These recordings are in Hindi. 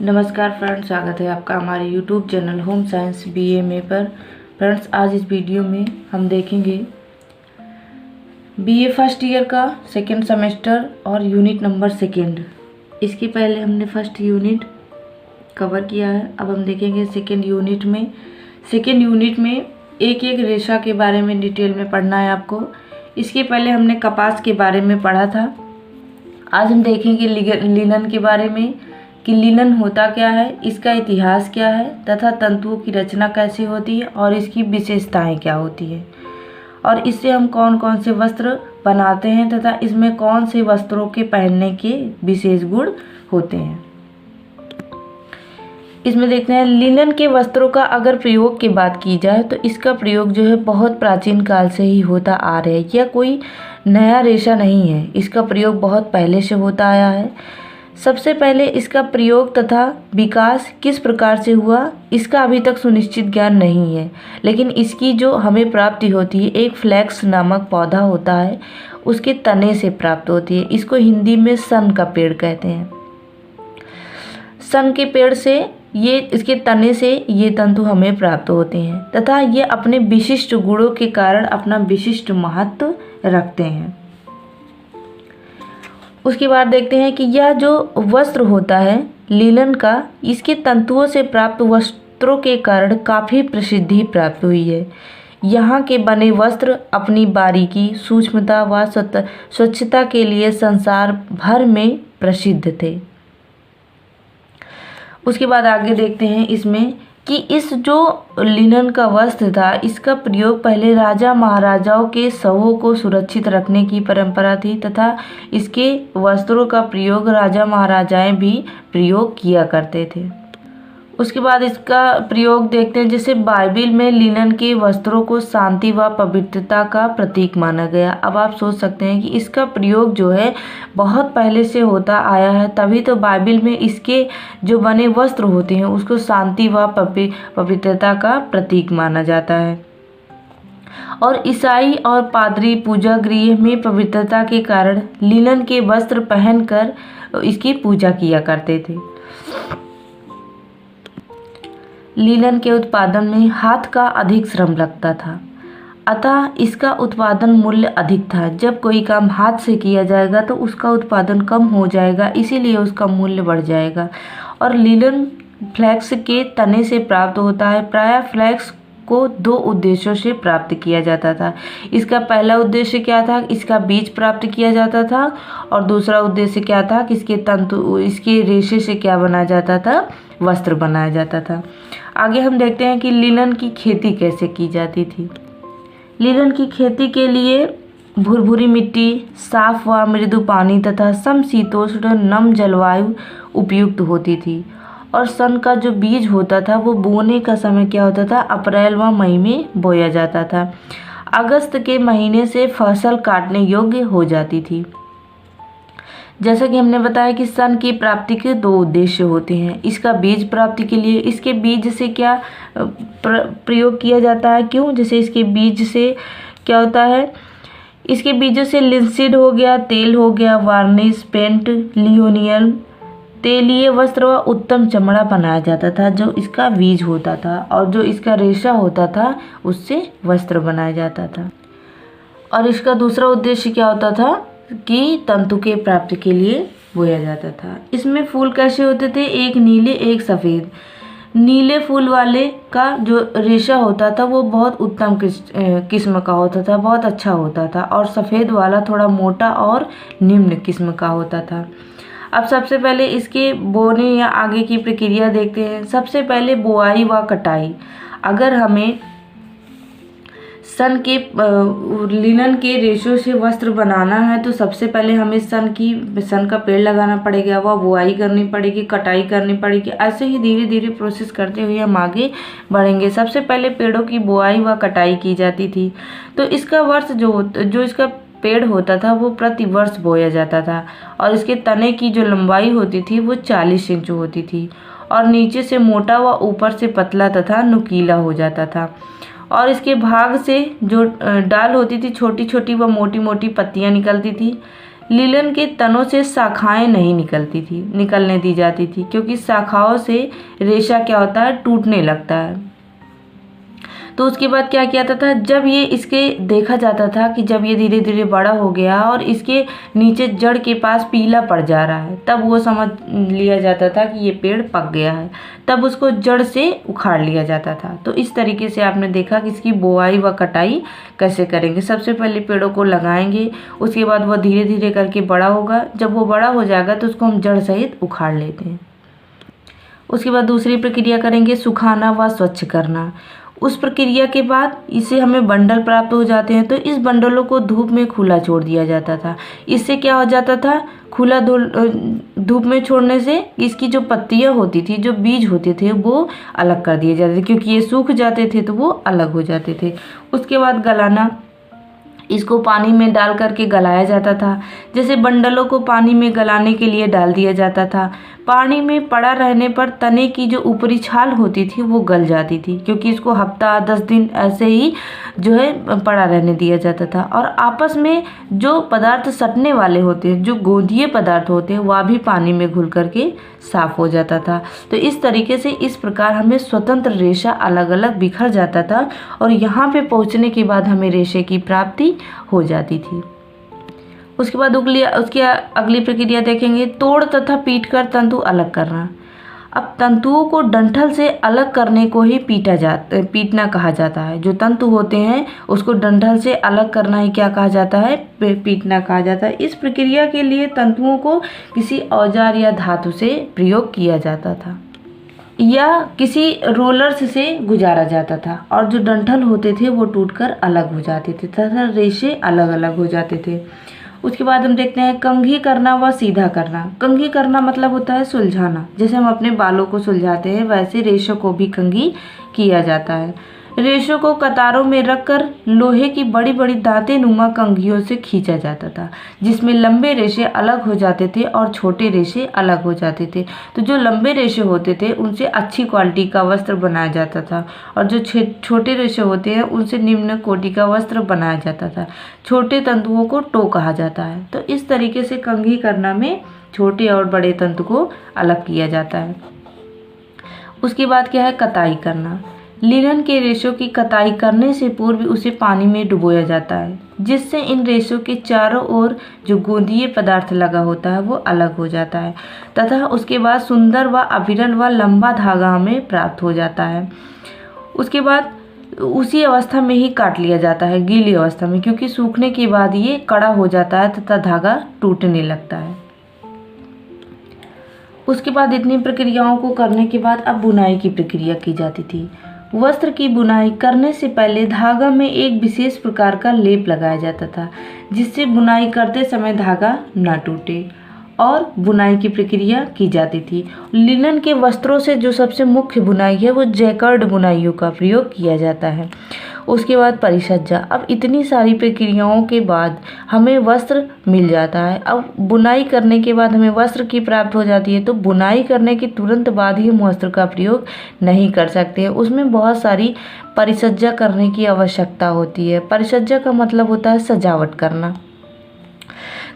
नमस्कार फ्रेंड्स, स्वागत है आपका हमारे YouTube channel home science BA पर। फ्रेंड्स, आज इस वीडियो में हम देखेंगे बीए फर्स्ट ईयर का सेकेंड सेमेस्टर और यूनिट नंबर सेकेंड। इसके पहले हमने फर्स्ट यूनिट कवर किया है। अब हम देखेंगे सेकेंड यूनिट में एक एक रेशा के बारे में डिटेल में पढ़ना है आपको। इसके पहले हमने कपास के बारे में पढ़ा था। आज हम देखेंगे लिनन के बारे में कि लिनन होता क्या है, इसका इतिहास क्या है तथा तंतुओं की रचना कैसे होती है और इसकी विशेषताएं क्या होती है और इससे हम कौन कौन से वस्त्र बनाते हैं तथा इसमें कौन से वस्त्रों के पहनने के विशेष गुण होते हैं। इसमें देखते हैं लिनन के वस्त्रों का अगर प्रयोग की बात की जाए तो इसका प्रयोग जो है बहुत प्राचीन काल से ही होता आ रहा है। यह कोई नया रेशा नहीं है, इसका प्रयोग बहुत पहले से होता आया है। सबसे पहले इसका प्रयोग तथा विकास किस प्रकार से हुआ, इसका अभी तक सुनिश्चित ज्ञान नहीं है, लेकिन इसकी जो हमें प्राप्ति होती है एक फ्लैक्स नामक पौधा होता है, उसके तने से प्राप्त होती है। इसको हिंदी में सन का पेड़ कहते हैं। सन के पेड़ से इसके तने से ये तंतु हमें प्राप्त होते हैं तथा ये अपने विशिष्ट गुणों के कारण अपना विशिष्ट महत्व रखते हैं। उसके बाद देखते हैं कि यह जो वस्त्र होता है लिनन का, इसके तंतुओं से प्राप्त वस्त्रों के कारण काफ़ी प्रसिद्धि प्राप्त हुई है। यहाँ के बने वस्त्र अपनी बारीकी, सूक्ष्मता व स्वच्छता के लिए संसार भर में प्रसिद्ध थे। उसके बाद आगे देखते हैं इसमें कि इस जो लिनन का वस्त्र था इसका प्रयोग पहले राजा महाराजाओं के शवों को सुरक्षित रखने की परंपरा थी तथा इसके वस्त्रों का प्रयोग राजा महाराजाएं भी प्रयोग किया करते थे। उसके बाद इसका प्रयोग देखते हैं, जैसे बाइबिल में लिनन के वस्त्रों को शांति व पवित्रता का प्रतीक माना गया। अब आप सोच सकते हैं कि इसका प्रयोग जो है बहुत पहले से होता आया है, तभी तो बाइबिल में इसके जो बने वस्त्र होते हैं उसको शांति व पवित्रता का प्रतीक माना जाता है। और ईसाई और पादरी पूजा गृह में पवित्रता के कारण लिनन के वस्त्र पहनकर इसकी पूजा किया करते थे। लिनन के उत्पादन में हाथ का अधिक श्रम लगता था, अतः इसका उत्पादन मूल्य अधिक था। जब कोई काम हाथ से किया जाएगा तो उसका उत्पादन कम हो जाएगा, इसीलिए उसका मूल्य बढ़ जाएगा। और लिनन फ्लैक्स के तने से प्राप्त होता है। प्रायः फ्लैक्स को दो उद्देश्यों से प्राप्त किया जाता था। इसका पहला उद्देश्य क्या था, इसका बीज प्राप्त किया जाता था, और दूसरा उद्देश्य क्या था कि इसके रेशे से क्या बनाया जाता था, वस्त्र बनाया जाता था। आगे हम देखते हैं कि लिनन की खेती कैसे की जाती थी। लिनन की खेती के लिए भुरभुरी मिट्टी, साफ व मृदु पानी तथा समशीतोष्ण नम जलवायु उपयुक्त होती थी। और सन का जो बीज होता था वो बोने का समय क्या होता था, अप्रैल व मई में बोया जाता था। अगस्त के महीने से फसल काटने योग्य हो जाती थी। जैसा कि हमने बताया कि सन की प्राप्ति के दो उद्देश्य होते हैं। इसका बीज प्राप्ति के लिए इसके बीज से क्या प्रयोग किया जाता है, क्यों, जैसे इसके बीज से क्या होता है, इसके बीजों से लिनसीड हो गया, तेल हो गया, वार्निश, पेंट, लियोनियन, तेलीय वस्त्र व उत्तम चमड़ा बनाया जाता था जो इसका बीज होता था, और जो इसका रेशा होता था उससे वस्त्र बनाया जाता था। और इसका दूसरा उद्देश्य क्या होता था कि तंतु के प्राप्ति के लिए बोया जाता था। इसमें फूल कैसे होते थे, एक नीले एक सफ़ेद। नीले फूल वाले का जो रेशा होता था वो बहुत उत्तम किस्म का होता था, बहुत अच्छा होता था, और सफ़ेद वाला थोड़ा मोटा और निम्न किस्म का होता था। अब सबसे पहले इसके बोने या आगे की प्रक्रिया देखते हैं। सबसे पहले बुआई व कटाई। अगर हमें सन के लिनन के रेशों से वस्त्र बनाना है तो सबसे पहले हमें सन का पेड़ लगाना पड़ेगा, वह बुआई करनी पड़ेगी, कटाई करनी पड़ेगी। ऐसे ही धीरे धीरे प्रोसेस करते हुए हम आगे बढ़ेंगे। सबसे पहले पेड़ों की बुआई व कटाई की जाती थी। तो इसका वर्ष जो इसका पेड़ होता था वो प्रति वर्ष बोया जाता था, और इसके तने की जो लंबाई होती थी वो 40 इंच होती थी, और नीचे से मोटा व ऊपर से पतला तथा नुकीला हो जाता था। और इसके भाग से जो डाल होती थी छोटी छोटी व मोटी मोटी पत्तियां निकलती थी। लीलन के तनों से शाखाएं नहीं निकलने दी जाती थी, क्योंकि शाखाओं से रेशा क्या होता है, टूटने लगता है। तो उसके बाद क्या किया जाता था, जब ये इसके देखा जाता था कि जब ये धीरे धीरे बड़ा हो गया और इसके नीचे जड़ के पास पीला पड़ जा रहा है, तब वो समझ लिया जाता था कि ये पेड़ पक गया है, तब उसको जड़ से उखाड़ लिया जाता था। तो इस तरीके से आपने देखा कि इसकी बोआई व कटाई कैसे करेंगे। सबसे पहले पेड़ों को लगाएंगे, उसके बाद वह धीरे धीरे करके बड़ा होगा, जब वो बड़ा हो जाएगा तो उसको हम जड़ सहित उखाड़ लेते हैं। उसके बाद दूसरी प्रक्रिया करेंगे, सुखाना व स्वच्छ करना। उस प्रक्रिया के बाद इसे हमें बंडल प्राप्त हो जाते हैं, तो इस बंडलों को धूप में खुला छोड़ दिया जाता था। इससे क्या हो जाता था, खुला धूप में छोड़ने से इसकी जो पत्तियां होती थी, जो बीज होते थे, वो अलग कर दिए जाते थे, क्योंकि ये सूख जाते थे तो वो अलग हो जाते थे। उसके बाद गलाना, इसको पानी में डाल करके गलाया जाता था। जैसे बंडलों को पानी में गलाने के लिए डाल दिया जाता था, पानी में पड़ा रहने पर तने की जो ऊपरी छाल होती थी वो गल जाती थी, क्योंकि इसको हफ्ता 10 दिन ऐसे ही जो है पड़ा रहने दिया जाता था। और आपस में जो पदार्थ सटने वाले होते हैं, जो गोंदीय पदार्थ होते हैं, वह भी पानी में घुल करके साफ हो जाता था। तो इस तरीके से इस प्रकार हमें स्वतंत्र रेशा अलग अलग बिखर जाता था और यहाँ पे पहुँचने के बाद हमें रेशे की प्राप्ति हो जाती थी। उसके बाद उसकी अगली प्रक्रिया देखेंगे, तोड़ तथा पीट कर तंतु अलग करना। अब तंतुओं को डंठल से अलग करने को ही पीटना कहा जाता है। जो तंतु होते हैं उसको डंठल से अलग करना ही क्या कहा जाता है, पीटना कहा जाता है। इस प्रक्रिया के लिए तंतुओं को किसी औजार या धातु से प्रयोग किया जाता था या किसी रोलर्स से गुजारा जाता था, और जो डंठल होते थे वो टूटकर अलग हो जाते थे तथा रेशे अलग अलग हो जाते थे। उसके बाद हम देखते हैं कंघी करना व सीधा करना। कंघी करना मतलब होता है सुलझाना। जैसे हम अपने बालों को सुलझाते हैं, वैसे रेशों को भी कंघी किया जाता है। रेशों को कतारों में रखकर लोहे की बड़ी बड़ी दांते नुमा कंघियों से खींचा जाता था, जिसमें लंबे रेशे अलग हो जाते थे और छोटे रेशे अलग हो जाते थे। तो जो लंबे रेशे होते थे उनसे अच्छी क्वालिटी का वस्त्र बनाया जाता था, और जो छोटे रेशे होते हैं उनसे निम्न कोटि का वस्त्र बनाया जाता था। छोटे तंतुओं को टो कहा जाता है। तो इस तरीके से कंघी करना में छोटे और बड़े तंतु को अलग किया जाता है। उसके बाद क्या है, कताई करना। लिनन के रेशों की कताई करने से पूर्व उसे पानी में डुबोया जाता है, जिससे इन रेशों के चारों ओर जो गोंदीय पदार्थ लगा होता है वो अलग हो जाता है, तथा उसके बाद सुंदर व अविरल व लंबा धागा हमें प्राप्त हो जाता है। उसके बाद उसी अवस्था में ही काट लिया जाता है, गीली अवस्था में, क्योंकि सूखने के बाद ये कड़ा हो जाता है तथा धागा टूटने लगता है। उसके बाद इतनी प्रक्रियाओं को करने के बाद अब बुनाई की प्रक्रिया की जाती थी। वस्त्र की बुनाई करने से पहले धागा में एक विशेष प्रकार का लेप लगाया जाता था, जिससे बुनाई करते समय धागा न टूटे, और बुनाई की प्रक्रिया की जाती थी। लिनन के वस्त्रों से जो सबसे मुख्य बुनाई है वो जैकार्ड बुनाइयों का प्रयोग किया जाता है। उसके बाद परिसज्जा। अब इतनी सारी प्रक्रियाओं के बाद हमें वस्त्र मिल जाता है। अब बुनाई करने के बाद हमें वस्त्र की प्राप्त हो जाती है, तो बुनाई करने के तुरंत बाद ही हम वस्त्र का प्रयोग नहीं कर सकते हैं। उसमें बहुत सारी परिसज्जा करने की आवश्यकता होती है। परिसज्जा का मतलब होता है सजावट करना।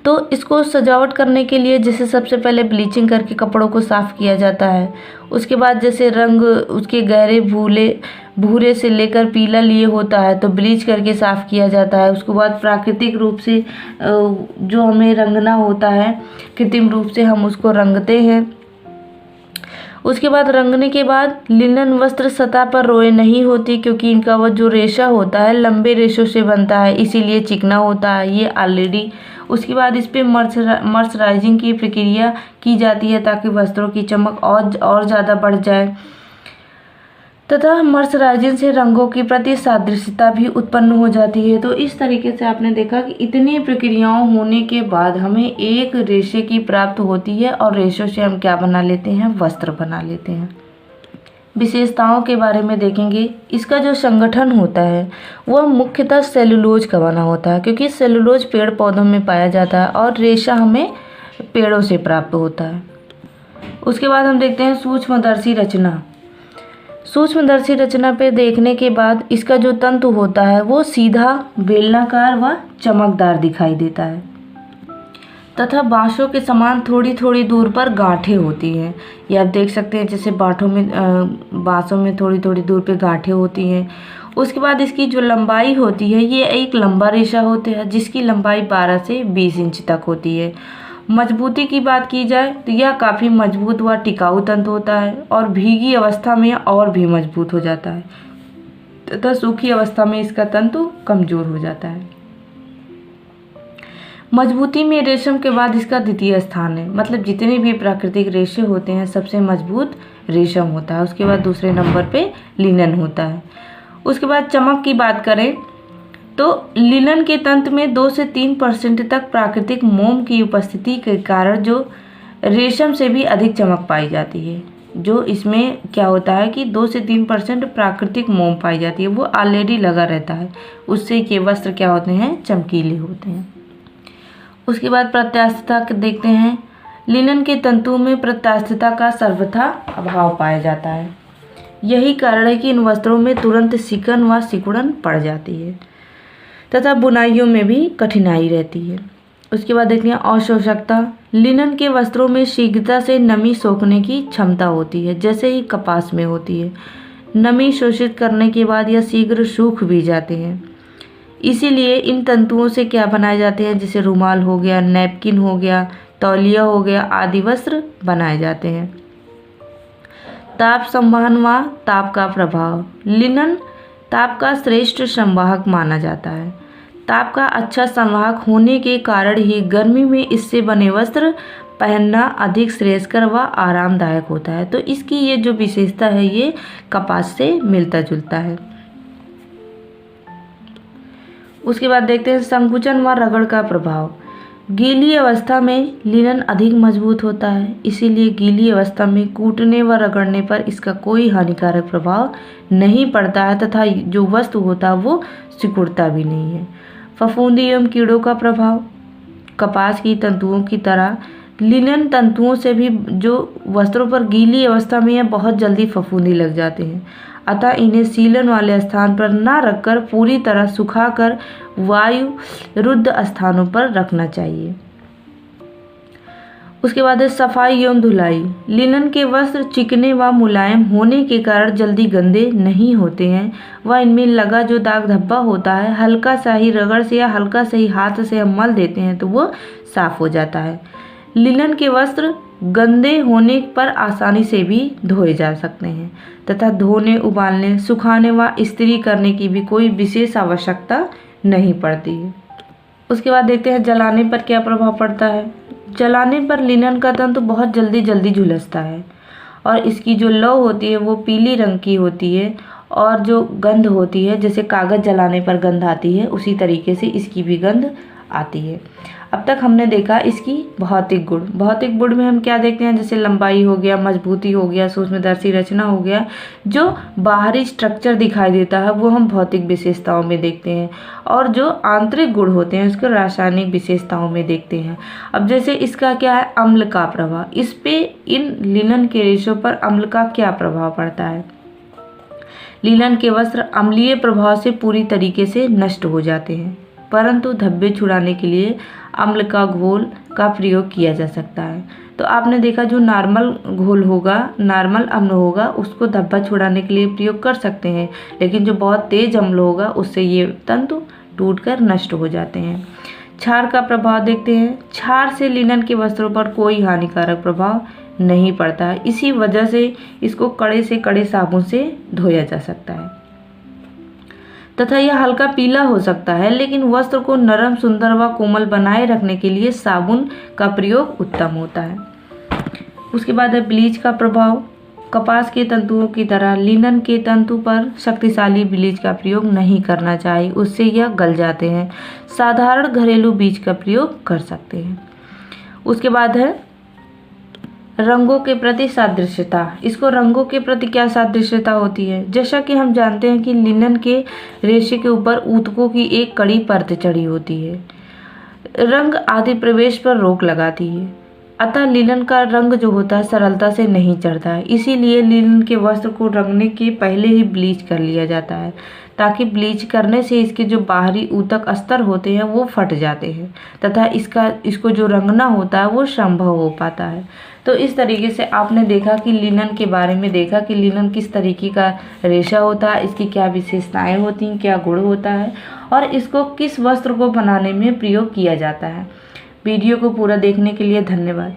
तो इसको सजावट करने के लिए जैसे सबसे पहले ब्लीचिंग करके कपड़ों को साफ़ किया जाता है। उसके बाद जैसे रंग उसके गहरे भूरे से लेकर पीला लिए होता है तो ब्लीच करके साफ़ किया जाता है। उसके बाद प्राकृतिक रूप से जो हमें रंगना होता है, कृत्रिम रूप से हम उसको रंगते हैं। उसके बाद रंगने के बाद लिनन वस्त्र सतह पर रोए नहीं होती, क्योंकि इनका वो जो रेशा होता है लंबे रेशों से बनता है, इसीलिए चिकना होता है ये ऑलरेडी। उसके बाद इस पे मर्सराइजिंग की प्रक्रिया की जाती है ताकि वस्त्रों की चमक और ज़्यादा बढ़ जाए, तथा मर्सराइजिंग से रंगों की प्रति सादृश्यता भी उत्पन्न हो जाती है। तो इस तरीके से आपने देखा कि इतनी प्रक्रियाओं होने के बाद हमें एक रेशे की प्राप्त होती है, और रेशों से हम क्या बना लेते हैं, वस्त्र बना लेते हैं। विशेषताओं के बारे में देखेंगे। इसका जो संगठन होता है वह मुख्यतः सेलुलोज का बना होता है, क्योंकि सेलुलोज पेड़ पौधों में पाया जाता है और रेशा हमें पेड़ों से प्राप्त होता है। उसके बाद हम देखते हैं सूक्ष्मदर्शी रचना। सूक्ष्मदर्शी रचना पे देखने के बाद इसका जो तंतु होता है वो सीधा, बेलनाकार व चमकदार दिखाई देता है। तथा बाँसों के समान थोड़ी थोड़ी दूर पर गांठें होती हैं। ये आप देख सकते हैं, जैसे बाँसों में थोड़ी थोड़ी दूर पे गांठें होती हैं। उसके बाद इसकी जो लंबाई होती है, ये एक लंबा रेशा होता है जिसकी लंबाई 12 से 20 इंच तक होती है। मजबूती की बात की जाए तो यह काफ़ी मजबूत व टिकाऊ तंतु होता है और भीगी अवस्था में और भी मजबूत हो जाता है तथा सूखी अवस्था में इसका तंतु कमजोर हो जाता है। मजबूती में रेशम के बाद इसका द्वितीय स्थान है, मतलब जितने भी प्राकृतिक रेशे होते हैं सबसे मजबूत रेशम होता है। उसके बाद दूसरे नंबर पे लिनन होता है। उसके बाद चमक की बात करें तो लिनन के तंत्र में 2 से 3% तक प्राकृतिक मोम की उपस्थिति के कारण जो रेशम से भी अधिक चमक पाई जाती है। जो इसमें क्या होता है कि 2 से 3% प्राकृतिक मोम पाई जाती है, वो ऑलरेडी लगा रहता है, उससे के वस्त्र क्या होते हैं, चमकीले होते हैं। उसके बाद प्रत्यास्थता देखते हैं। लिनन के तंतुओं में प्रत्यास्थता का सर्वथा अभाव पाया जाता है। यही कारण है कि इन वस्त्रों में तुरंत सिकन व सिकुड़न पड़ जाती है तथा बुनाइयों में भी कठिनाई रहती है। उसके बाद देखते हैं अवशोषकता। लिनन के वस्त्रों में शीघ्रता से नमी सोखने की क्षमता होती है, जैसे ही कपास में होती है। नमी शोषित करने के बाद यह शीघ्र सूख भी जाते हैं। इसीलिए इन तंतुओं से क्या बनाए जाते हैं, जैसे रुमाल हो गया, नैपकिन हो गया, तौलिया हो गया आदि वस्त्र बनाए जाते हैं। ताप संवहन व ताप का प्रभाव। लिनन ताप का श्रेष्ठ संवाहक माना जाता है। ताप का अच्छा संवाहक होने के कारण ही गर्मी में इससे बने वस्त्र पहनना अधिक श्रेयस्कर व आरामदायक होता है। तो इसकी ये जो विशेषता है ये कपास से मिलता जुलता है। उसके बाद देखते हैं संकुचन व रगड़ का प्रभाव। गीली अवस्था में लिनन अधिक मजबूत होता है, इसीलिए गीली अवस्था में कूटने व रगड़ने पर इसका कोई हानिकारक प्रभाव नहीं पड़ता है तथा जो वस्तु होता है वो सिकुड़ता भी नहीं है। फफूंदी एवं कीड़ों का प्रभाव। कपास की तंतुओं की तरह लिनन तंतुओं से भी जो वस्त्रों पर गीली अवस्था में यह बहुत जल्दी फफूंदी लग जाते हैं, अतः इन्हें सीलन वाले स्थान पर न रखकर पूरी तरह सुखाकर वायु रुद्ध स्थानों पर रखना चाहिए। उसके बाद है सफाई एवं धुलाई। लिनन के वस्त्र चिकने व मुलायम होने के कारण जल्दी गंदे नहीं होते हैं व इनमें लगा जो दाग धब्बा होता है, हल्का सा ही रगड़ से या हल्का से ही हाथ से हम मल देते हैं तो वो साफ हो जाता है। लिनन के वस्त्र गंदे होने पर आसानी से भी धोए जा सकते हैं तथा धोने, उबालने, सुखाने व इस्त्री करने की भी कोई विशेष आवश्यकता नहीं पड़ती है। उसके बाद देखते हैं जलाने पर क्या प्रभाव पड़ता है। जलाने पर लिनन का तंतु बहुत जल्दी झुलसता है और इसकी जो लौ होती है वो पीली रंग की होती है और जो गंध होती है, जैसे कागज़ जलाने पर गंध आती है उसी तरीके से इसकी भी गंध आती है। अब तक हमने देखा इसकी भौतिक गुण। भौतिक गुण में हम क्या देखते हैं, जैसे लंबाई हो गया, मजबूती हो गया, सूक्ष्मदर्शी रचना हो गया। जो बाहरी स्ट्रक्चर दिखाई देता है वो हम भौतिक विशेषताओं में देखते हैं और जो आंतरिक गुण होते हैं उसको रासायनिक विशेषताओं में देखते हैं। अब जैसे इसका क्या है, अम्ल का प्रभाव। इस पे इन लिनन के रेशों पर अम्ल का क्या प्रभाव पड़ता है। लिनन के वस्त्र अम्लीय प्रभाव से पूरी तरीके से नष्ट हो जाते हैं, परंतु धब्बे छुड़ाने के लिए अम्ल का घोल का प्रयोग किया जा सकता है। तो आपने देखा जो नॉर्मल घोल होगा, नॉर्मल अम्ल होगा, उसको धब्बा छुड़ाने के लिए प्रयोग कर सकते हैं, लेकिन जो बहुत तेज अम्ल होगा उससे ये तंतु टूटकर नष्ट हो जाते हैं। क्षार का प्रभाव देखते हैं। क्षार से लिनन के वस्त्रों पर कोई हानिकारक प्रभाव नहीं पड़ता है, इसी वजह से इसको कड़े से कड़े साबुन से धोया जा सकता है तथा यह हल्का पीला हो सकता है, लेकिन वस्त्र को नरम, सुंदर व कोमल बनाए रखने के लिए साबुन का प्रयोग उत्तम होता है। उसके बाद है ब्लीच का प्रभाव। कपास के तंतुओं की तरह लिनन के तंतु पर शक्तिशाली ब्लीच का प्रयोग नहीं करना चाहिए, उससे यह गल जाते हैं। साधारण घरेलू बीज का प्रयोग कर सकते हैं। उसके बाद है रंगों के प्रति सादृश्यता। इसको रंगों के प्रति क्या सादृश्यता होती है, जैसा कि हम जानते हैं कि लिनन के रेशे के ऊपर ऊतकों की एक कड़ी परत चढ़ी होती है। रंग आदि प्रवेश पर रोक लगाती है। अतः लिनन का रंग जो होता है सरलता से नहीं चढ़ता है, इसीलिए लिनन के वस्त्र को रंगने के पहले ही ब्लीच कर लिया जाता है, ताकि ब्लीच करने से इसके जो बाहरी ऊतक अस्तर होते हैं वो फट जाते हैं तथा इसको जो रंगना होता है वो संभव हो पाता है। तो इस तरीके से आपने देखा कि लिनन के बारे में देखा कि लिनन किस तरीके का रेशा होता है, इसकी क्या विशेषताएं होती हैं, क्या गुण होता है और इसको किस वस्त्र को बनाने में प्रयोग किया जाता है। वीडियो को पूरा देखने के लिए धन्यवाद।